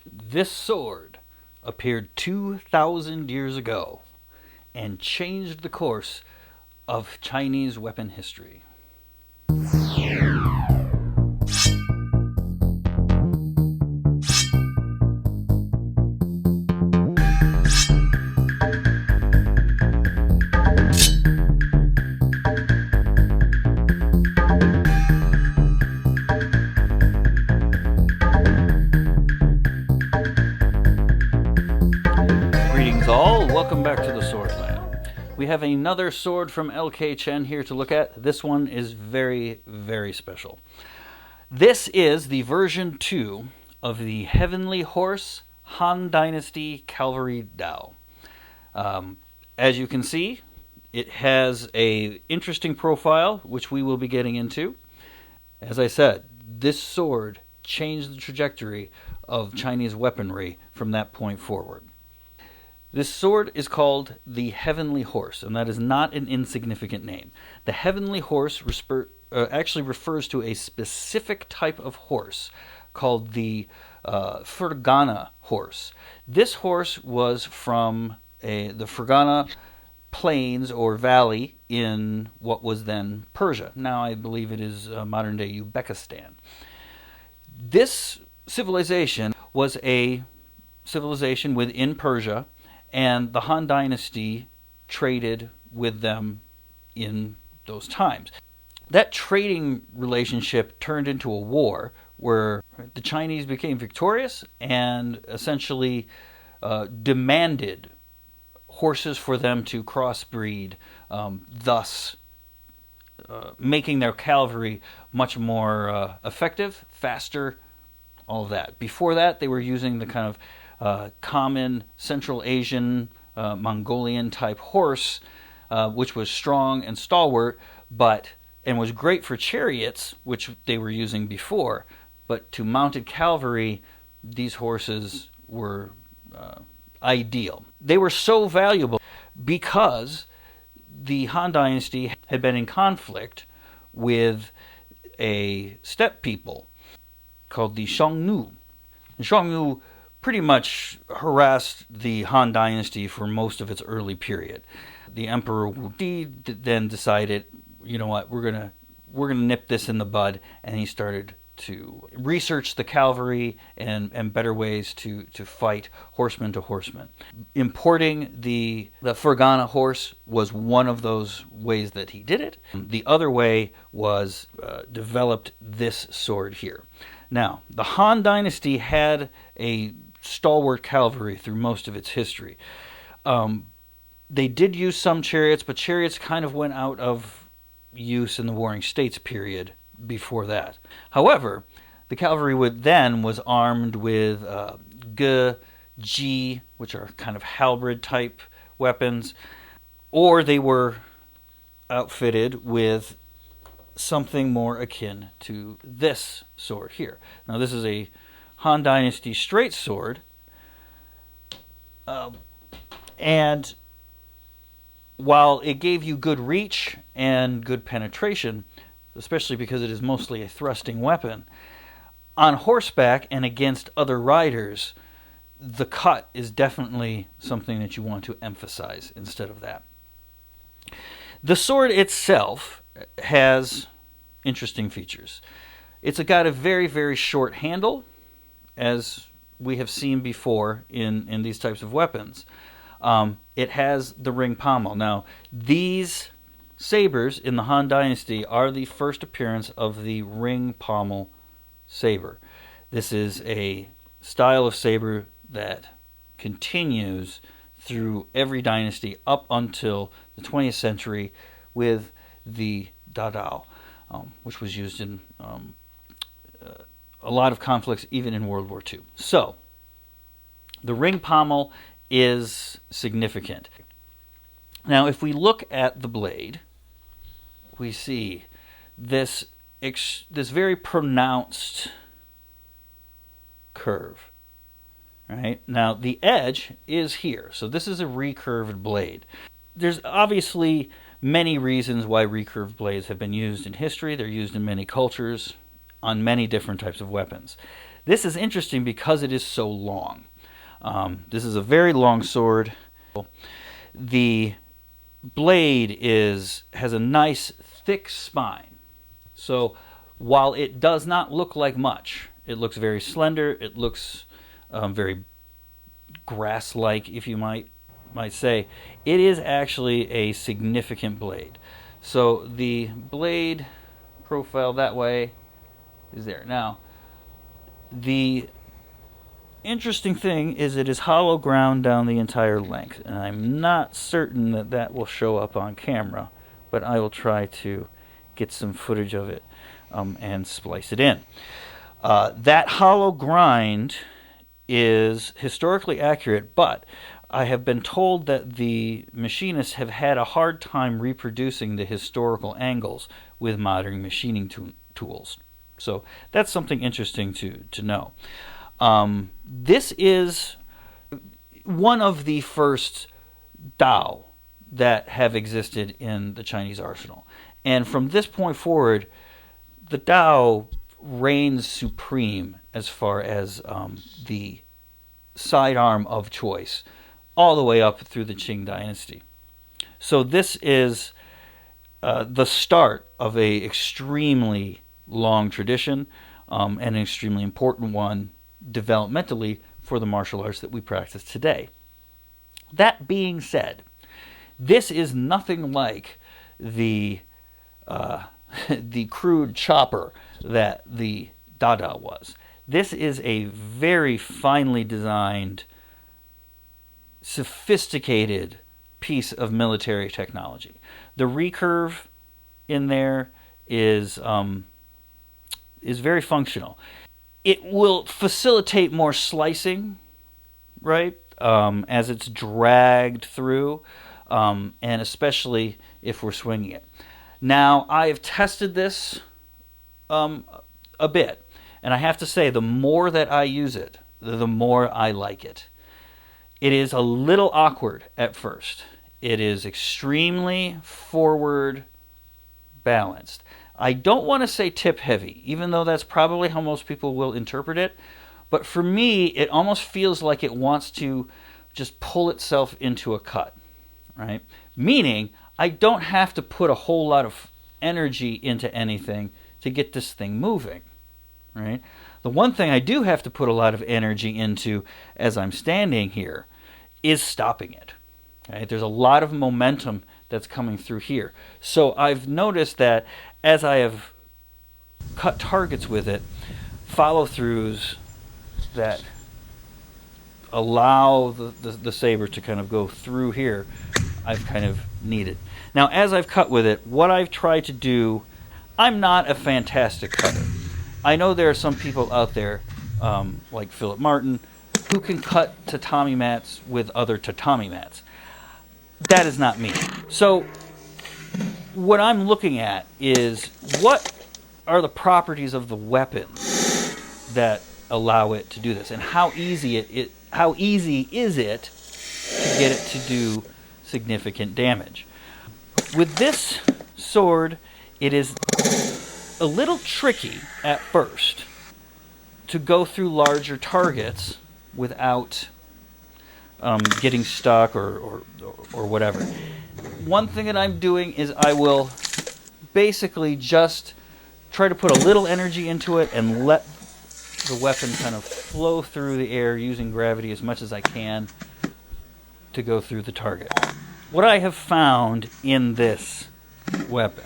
This sword appeared 2,000 years ago and changed the course of Chinese weapon history. Greetings all, welcome back to the Sword Lab. We have another sword from LK Chen here to look at. This one is very, very special. This is the version 2 of the Heavenly Horse Han Dynasty Cavalry Dao. As you can see, it has an interesting profile, which we will be getting into. As I said, this sword changed the trajectory of Chinese weaponry from that point forward. This sword is called the Heavenly Horse, and that is not an insignificant name. The Heavenly Horse actually refers to a specific type of horse called the Fergana horse. This horse was from the Fergana plains or valley in what was then Persia. Now I believe it is modern-day Uzbekistan. This civilization was a civilization within Persia, and the Han Dynasty traded with them in those times. That trading relationship turned into a war where the Chinese became victorious and essentially demanded horses for them to crossbreed, thus making their cavalry much more effective, faster, all of that. Before that, they were using the kind of common Central Asian, Mongolian type horse, which was strong and stalwart, and was great for chariots, which they were using before. But to mounted cavalry, these horses were ideal. They were so valuable because the Han Dynasty had been in conflict with a steppe people called the Xiongnu. The Xiongnu pretty much harassed the Han Dynasty for most of its early period. The Emperor Wu Di then decided, you know what, we're gonna nip this in the bud, and he started to research the cavalry and better ways to fight horseman to horseman. Importing the Fergana horse was one of those ways that he did it. The other way was developed this sword here. Now, the Han Dynasty had a stalwart cavalry through most of its history. They did use some chariots, but chariots kind of went out of use in the Warring States period before that. However, the cavalry was armed with ge, ji, which are kind of halberd type weapons, or they were outfitted with something more akin to this sword here. Now, this is a Han Dynasty straight sword, and while it gave you good reach and good penetration, especially because it is mostly a thrusting weapon, on horseback and against other riders, the cut is definitely something that you want to emphasize instead of that. The sword itself has interesting features. It's got a very, very short handle, as we have seen before in these types of weapons. It has the ring pommel. Now, these sabers in the Han Dynasty are the first appearance of the ring pommel saber. This is a style of saber that continues through every dynasty up until the 20th century with the dadao, which was used in a lot of conflicts, even in World War II. So, the ring pommel is significant. Now, if we look at the blade, we see this very pronounced curve. Right? Now, the edge is here. So this is a recurved blade. There's obviously many reasons why recurved blades have been used in history. They're used in many cultures on many different types of weapons. This is interesting because it is so long. This is a very long sword. The blade has a nice thick spine. So while it does not look like much, it looks very slender. It looks very grass-like, if you might say. It is actually a significant blade. So the blade profile that way is there. Now, the interesting thing is it is hollow ground down the entire length, and I'm not certain that that will show up on camera, but I will try to get some footage of it and splice it in. That hollow grind is historically accurate, but I have been told that the machinists have had a hard time reproducing the historical angles with modern machining tools. So that's something interesting to know. This is one of the first Dao that have existed in the Chinese arsenal. And from this point forward, the Dao reigns supreme as far as the sidearm of choice, all the way up through the Qing dynasty. So this is the start of an extremely long tradition, and an extremely important one developmentally for the martial arts that we practice today. That being said, this is nothing like the the crude chopper that the Dada was. This is a very finely designed, sophisticated piece of military technology. The recurve in there is very functional. It will facilitate more slicing, right, as it's dragged through, and especially if we're swinging it. Now, I have tested this a bit, and I have to say, the more that I use it, the more I like it. It is a little awkward at first. It is extremely forward balanced. I don't want to say tip heavy, even though that's probably how most people will interpret it. But for me, it almost feels like it wants to just pull itself into a cut, right? Meaning, I don't have to put a whole lot of energy into anything to get this thing moving, right? The one thing I do have to put a lot of energy into as I'm standing here is stopping it. Right? There's a lot of momentum that's coming through here. So I've noticed that as I have cut targets with it, follow-throughs that allow the saber to kind of go through here, I've kind of needed. Now, as I've cut with it, what I've tried to do, I'm not a fantastic cutter. I know there are some people out there, like Philip Martin, who can cut tatami mats with other tatami mats. That is not me. So what I'm looking at is what are the properties of the weapon that allow it to do this, and how easy is it to get it to do significant damage. With this sword, it is a little tricky at first to go through larger targets without getting stuck or whatever. One thing that I'm doing is I will basically just try to put a little energy into it and let the weapon kind of flow through the air using gravity as much as I can to go through the target. What I have found in this weapon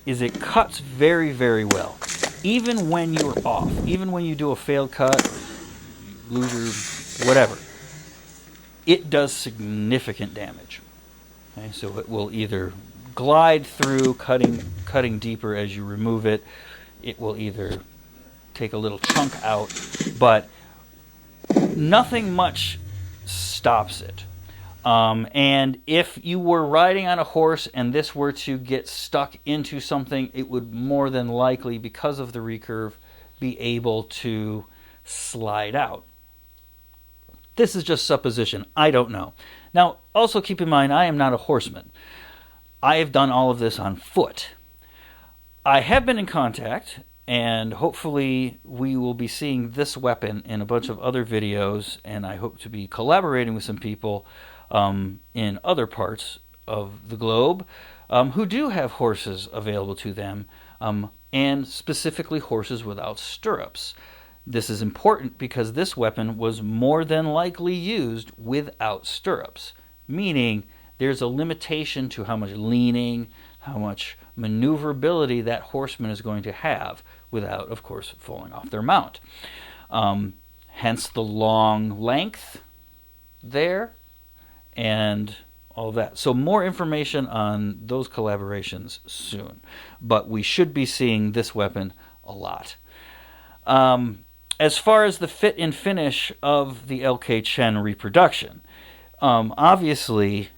is it cuts very, very well. Even when you're off, even when you do a failed cut, lose your whatever, it does significant damage. Okay, so it will either glide through, cutting deeper as you remove it. It will either take a little chunk out, but nothing much stops it. And if you were riding on a horse and this were to get stuck into something, it would more than likely, because of the recurve, be able to slide out. This is just supposition. I don't know. Now, also keep in mind, I am not a horseman. I have done all of this on foot. I have been in contact and hopefully we will be seeing this weapon in a bunch of other videos, and I hope to be collaborating with some people in other parts of the globe who do have horses available to them, and specifically horses without stirrups. This is important because this weapon was more than likely used without stirrups, meaning there's a limitation to how much leaning, how much maneuverability that horseman is going to have without, of course, falling off their mount. Hence the long length there and all that. So more information on those collaborations soon, but we should be seeing this weapon a lot. As far as the fit and finish of the LK Chen reproduction, obviously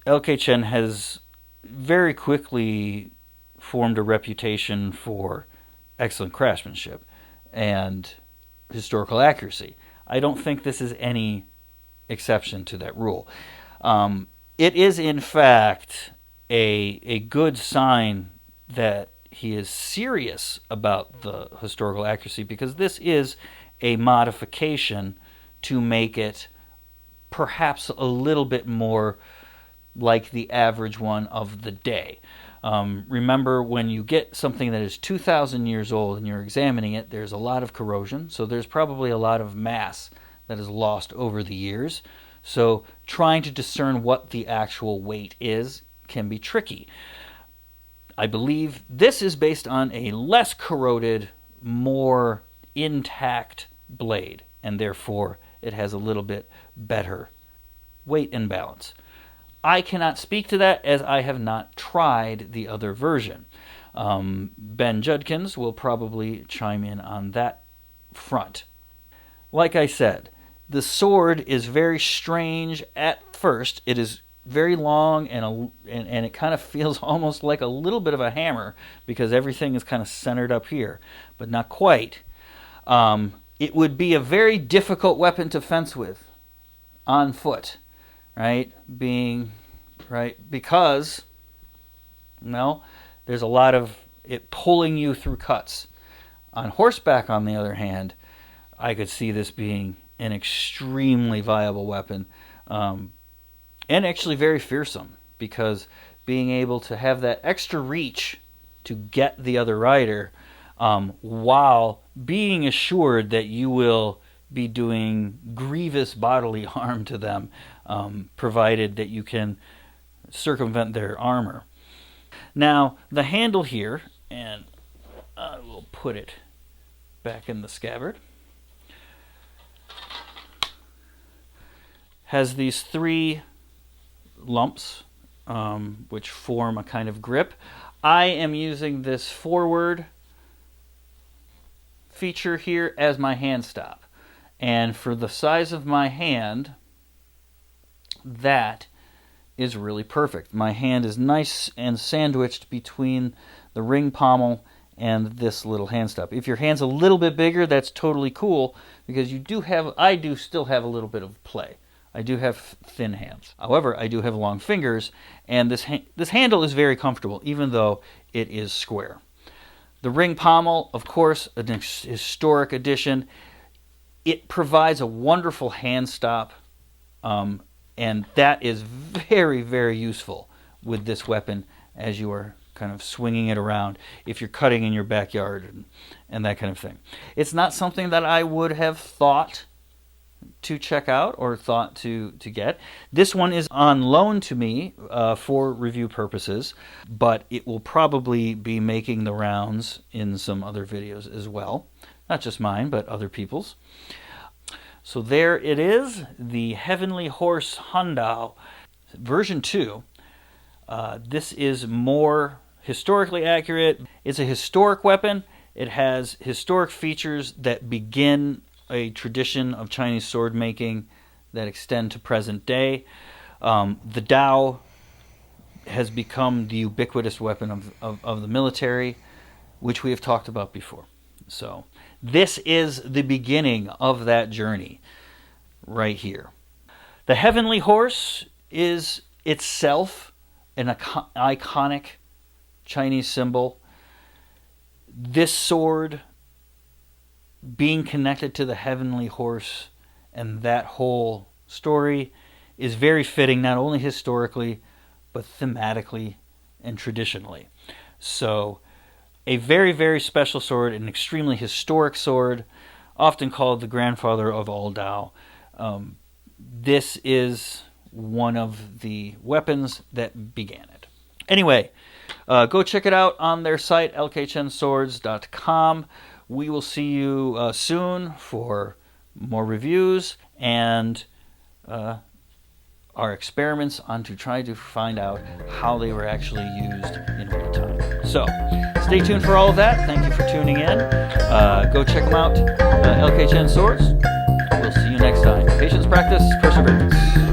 LK Chen has very quickly formed a reputation for excellent craftsmanship and historical accuracy. I don't think this is any exception to that rule. It is, in fact, a good sign that he is serious about the historical accuracy, because this is a modification to make it perhaps a little bit more like the average one of the day. Remember, when you get something that is 2,000 years old and you're examining it, there's a lot of corrosion, so there's probably a lot of mass that is lost over the years. So trying to discern what the actual weight is can be tricky. I believe this is based on a less corroded, more intact blade, and therefore it has a little bit better weight and balance. I cannot speak to that as I have not tried the other version. Ben Judkins will probably chime in on that front. Like I said, the sword is very strange at first. It is very long, and it kind of feels almost like a little bit of a hammer because everything is kind of centered up here, but not quite. It would be a very difficult weapon to fence with on foot, right? Because, well, there's a lot of it pulling you through cuts. On horseback, on the other hand, I could see this being an extremely viable weapon, and actually very fearsome, because being able to have that extra reach to get the other rider, while being assured that you will be doing grievous bodily harm to them, provided that you can circumvent their armor. Now, the handle here, and I will put it back in the scabbard, has these three lumps, which form a kind of grip. I am using this forward feature here as my hand stop. And for the size of my hand, that is really perfect. My hand is nice and sandwiched between the ring pommel and this little hand stop. If your hand's a little bit bigger, that's totally cool, because I do still have a little bit of play. I do have thin hands. However, I do have long fingers, and this handle is very comfortable, even though it is square. The ring pommel, of course, an historic addition. It provides a wonderful hand stop, and that is very, very useful with this weapon as you are kind of swinging it around if you're cutting in your backyard and that kind of thing. It's not something that I would have thought to check out or thought to get. This one is on loan to me for review purposes, but it will probably be making the rounds in some other videos as well. Not just mine, but other people's. So there it is, the Heavenly Horse Handao version 2. This is more historically accurate. It's a historic weapon. It has historic features that begin a tradition of Chinese sword making that extend to present day. The Dao has become the ubiquitous weapon of the military, which we have talked about before. So this is the beginning of that journey right here. The Heavenly Horse is itself an iconic Chinese symbol. this sword being connected to the heavenly horse and that whole story is very fitting, not only historically, but thematically and traditionally. So, a very, very special sword, an extremely historic sword, often called the grandfather of all Dao. This is one of the weapons that began it. Anyway, go check it out on their site, lkchenswords.com. We will see you soon for more reviews and our experiments on to try to find out how they were actually used in real time. So, stay tuned for all of that. Thank you for tuning in. Go check them out, LK Chen Swords. We'll see you next time. Patience, practice, perseverance.